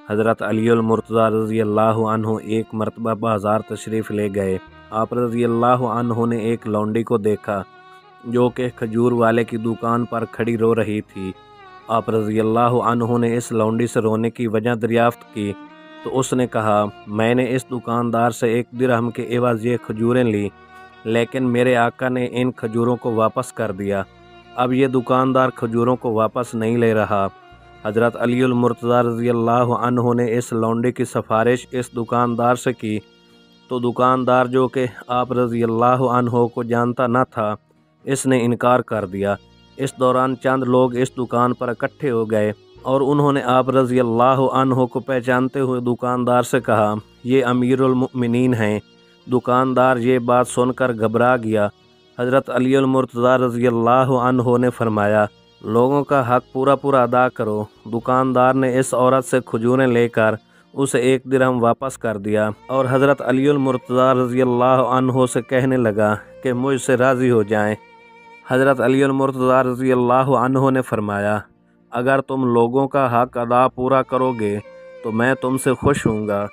حضرت علی المرتضیٰ رضی اللہ عنہ ایک مرتبہ بازار تشریف لے گئے۔ آپ رضی اللہ عنہ نے ایک لونڈی کو دیکھا جو کہ کھجور والے کی دکان پر کھڑی رو رہی تھی۔ آپ رضی اللہ عنہ نے اس لونڈی سے رونے کی وجہ دریافت کی تو اس نے کہا، میں نے اس دکاندار سے 1 درہم کے عوض یہ کھجوریں لی، لیکن میرے آقا نے ان کھجوروں کو واپس کر دیا۔ اب یہ دکاندار کھجوروں کو واپس نہیں لے رہا۔ حضرت علی المرتضیٰ رضی اللہ عنہ نے اس لونڈی کی سفارش اس دکاندار سے کی تو دکاندار، جو کہ آپ رضی اللہ عنہ کو جانتا نہ تھا، اس نے انکار کر دیا۔ اس دوران چند لوگ اس دکان پر اکٹھے ہو گئے اور انہوں نے آپ رضی اللہ عنہ کو پہچانتے ہوئے دکاندار سے کہا، یہ امیر المؤمنین ہیں۔ دکاندار یہ بات سن کر گھبرا گیا۔ حضرت علی المرتضیٰ رضی اللہ عنہ نے فرمایا، لوگوں کا حق پورا ادا کرو۔ دکاندار نے اس عورت سے کھجوریں لے کر اسے 1 درہم واپس کر دیا اور حضرت علی المرتضیٰ رضی اللہ عنہ سے کہنے لگا کہ مجھ سے راضی ہو جائیں۔ حضرت علی المرتضیٰ رضی اللہ عنہ نے فرمایا، اگر تم لوگوں کا حق ادا پورا کرو گے تو میں تم سے خوش ہوں گا۔